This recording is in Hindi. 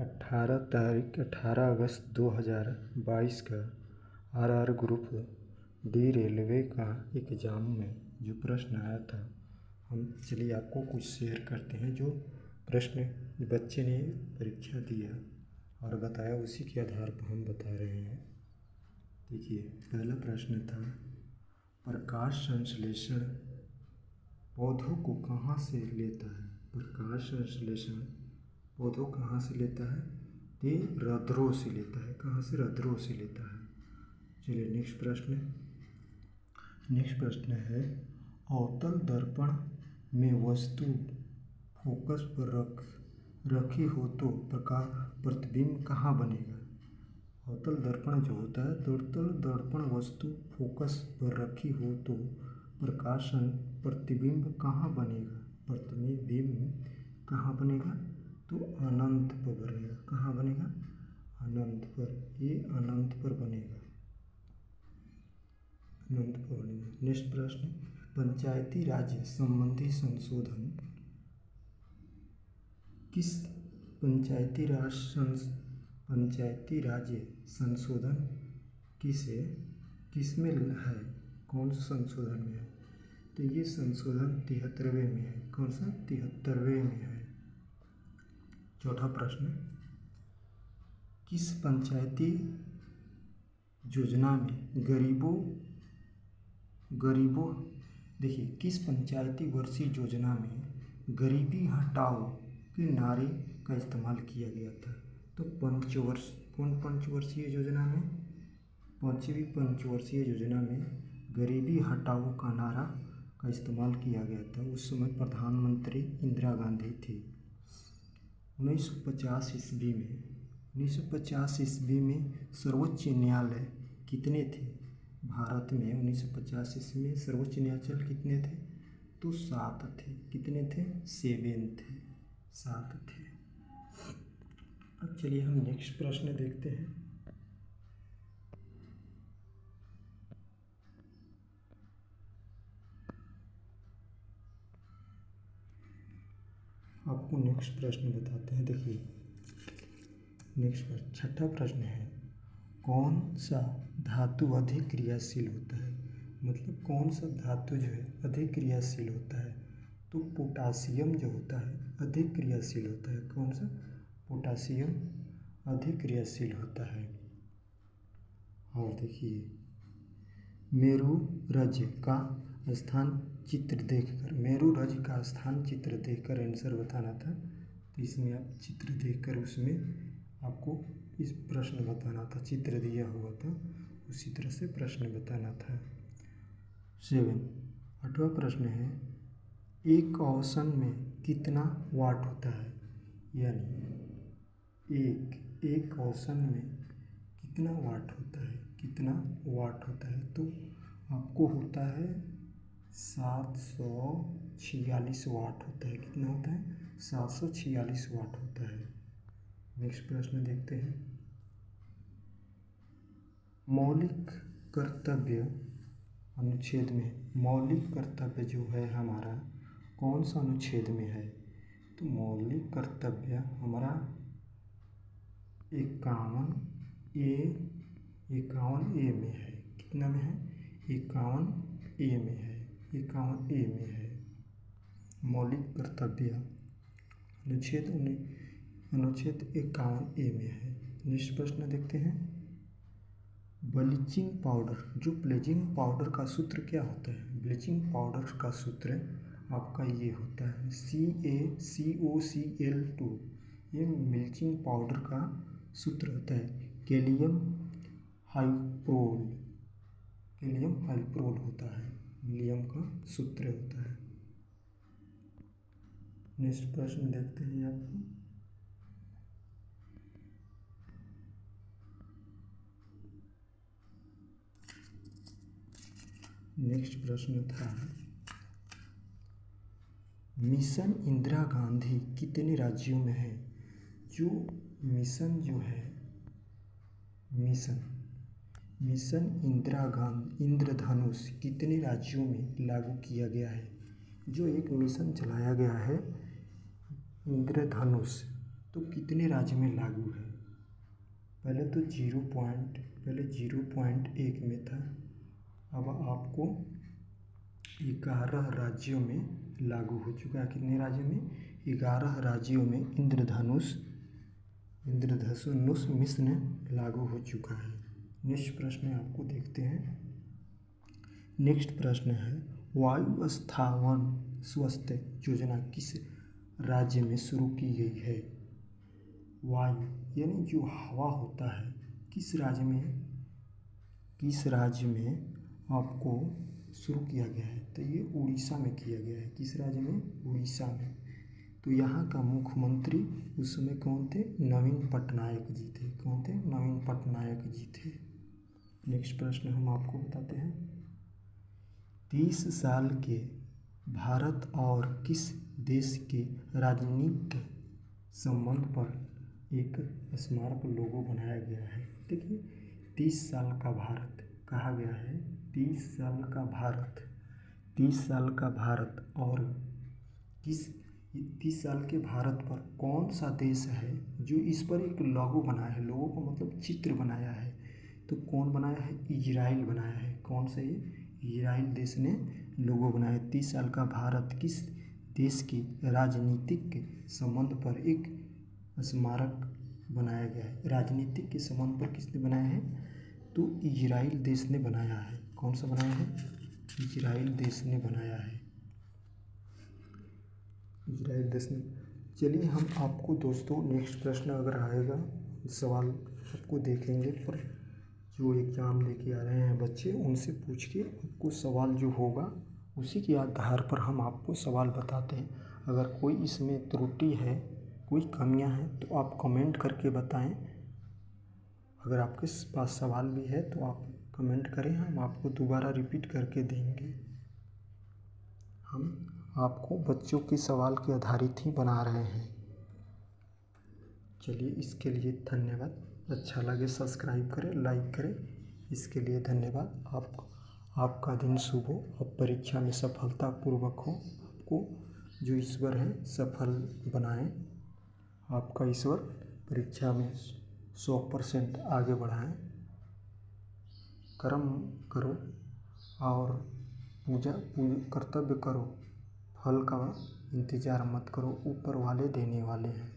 18 अगस्त 2022 का आरआर ग्रुप डी रेलवे का एग्ज़ाम में जो प्रश्न आया था, हम चलिए आपको कुछ शेयर करते हैं। जो प्रश्न बच्चे ने परीक्षा दिया और बताया, उसी के आधार पर हम बता रहे हैं। देखिए, पहला प्रश्न था, प्रकाश संश्लेषण पौधों को कहाँ से लेता है? प्रकाश संश्लेषण पौधों कहाँ से लेता है? ये रंध्रों से लेता है। कहाँ से? रंध्रों से लेता है। चलिए नेक्स्ट प्रश्न है, अवतल दर्पण में वस्तु फोकस पर रखी हो तो प्रकाश प्रतिबिंब कहाँ बनेगा? अवतल दर्पण जो होता है, तो अवतल दर्पण वस्तु फोकस पर रखी हो तो प्रकाश प्रतिबिंब कहाँ बनेगा? प्रतिबिंब कहाँ बनेगा? तो अनंत पर बनेगा। कहाँ बनेगा? अनंत पर। ये अनंत पर बनेगा। अनंत पर बनेगा। नेक्स्ट प्रश्न, पंचायती राज संबंधी संशोधन किस पंचायती राज संशोधन किस में है? कौन सा संशोधन में है? तो ये संशोधन 73वें में है। कौन सा? 73वें में है। चौथा प्रश्न, किस पंचायती योजना में देखिए, किस पंचायती वर्षीय योजना में गरीबी हटाओ के नारे का इस्तेमाल किया गया था? तो पंचवर्षीय योजना में, पांचवी पंचवर्षीय योजना में गरीबी हटाओ का नारा का इस्तेमाल किया गया था। उस समय प्रधानमंत्री इंदिरा गांधी थी। 1950 ईस्वी में सर्वोच्च न्यायालय कितने थे भारत में? 1950 ईस्वी में सर्वोच्च न्यायालय कितने थे? तो 7 थे। कितने थे? 7 थे। अब चलिए हम नेक्स्ट प्रश्न देखते हैं। आपको नेक्स्ट प्रश्न बताते हैं। देखिए, नेक्स्ट प्रश्न, छठा प्रश्न है, कौन सा धातु अधिक क्रियाशील होता है? मतलब कौन सा धातु जो है अधिक क्रियाशील होता है? तो पोटासियम जो होता है अधिक क्रियाशील होता है। कौन सा? पोटासियम अधिक क्रियाशील होता है। और देखिए, मेरुरज का स्थान चित्र देखकर आंसर बताना था। तो इसमें आप चित्र देखकर उसमें आपको इस प्रश्न बताना था। चित्र दिया हुआ था, उसी तरह से प्रश्न बताना था। 8वां प्रश्न है, एक औषण में कितना वाट होता है? यानी एक औषण में कितना वाट होता है? तो आपको होता है 746 वाट होता है। कितना होता है? 746 वाट होता है। नेक्स्ट प्रश्न देखते हैं, मौलिक कर्तव्य अनुच्छेद में मौलिक कर्तव्य जो है हमारा कौन सा अनुच्छेद में है? तो मौलिक कर्तव्य हमारा 51A में है। कितना में है? 51A में है। 51A में है मौलिक कर्तव्य अनुच्छेद 51A में है। नेक्स्ट प्रश्न देखते हैं, ब्लीचिंग पाउडर, जो ब्लीचिंग पाउडर का सूत्र क्या होता है? ब्लीचिंग पाउडर का सूत्र आपका ये होता है CaCO2। ये ब्लीचिंग पाउडर का सूत्र होता है कैलियम हाइड्रोल होता है। विलियम का सूत्र होता है। नेक्स्ट प्रश्न देखते हैं आपको, नेक्स्ट प्रश्न था, मिशन इंदिरा गांधी कितने राज्यों में है? जो मिशन जो है मिशन इंद्रधनुष कितने राज्यों में लागू किया गया है? जो एक मिशन चलाया गया है इंद्रधनुष, तो कितने राज्य में लागू है? पहले 0.1 में था, अब आपको 11 राज्यों में लागू हो चुका है। कितने राज्यों में? 11 राज्यों में इंद्रधनुष मिशन लागू हो चुका है। नेक्स्ट प्रश्न आपको देखते हैं। नेक्स्ट प्रश्न है, वायु स्थावन स्वास्थ्य योजना किस राज्य में शुरू की गई है? वायु यानी जो हवा होता है, किस राज्य में आपको शुरू किया गया है? तो ये उड़ीसा में किया गया है। किस राज्य में? उड़ीसा में। तो यहाँ का मुख्यमंत्री उस समय कौन थे? नवीन पटनायक जी थे। कौन थे? नवीन पटनायक जी थे। नेक्स्ट प्रश्न हम आपको बताते हैं। 30 साल के भारत और किस देश के राजनीतिक संबंध पर एक स्मारक लोगो बनाया गया है? देखिए, 30 साल का भारत कहा गया है। 30 साल का भारत, 30 साल का भारत और 30 साल के भारत पर कौन सा देश है जो इस पर एक लोगो बनाया है? लोगो का मतलब चित्र बनाया है। तो कौन बनाया है? इजराइल बनाया है। कौन सा? ये इजराइल देश ने लोगो बनाया है। 30 साल का भारत किस देश के राजनीतिक संबंध पर एक स्मारक बनाया गया है? राजनीतिक के संबंध पर किसने बनाया है? तो इजराइल देश ने बनाया है। कौन सा बनाया है? इजराइल देश ने बनाया है। इजराइल देश ने। चलिए हम आपको दोस्तों नेक्स्ट प्रश्न अगर आएगा, सवाल आपको देखेंगे, पर जो एग्ज़ाम लेके आ रहे हैं बच्चे, उनसे पूछ के आपको सवाल जो होगा उसी के आधार पर हम आपको सवाल बताते हैं। अगर कोई इसमें त्रुटि है, कोई कमियां हैं, तो आप कमेंट करके बताएं। अगर आपके पास सवाल भी है तो आप कमेंट करें, हम आपको दोबारा रिपीट करके देंगे। हम आपको बच्चों के सवाल के आधारित ही बना रहे हैं। चलिए, इसके लिए धन्यवाद। अच्छा लगे सब्सक्राइब करें, लाइक करें। इसके लिए धन्यवाद। आपका दिन शुभ हो, आप परीक्षा में सफलतापूर्वक हो, आपको जो ईश्वर है सफल बनाएं। आपका ईश्वर परीक्षा में 100% आगे बढ़ाएं। कर्म करो और कर्तव्य करो, फल का इंतज़ार मत करो, ऊपर वाले देने वाले हैं।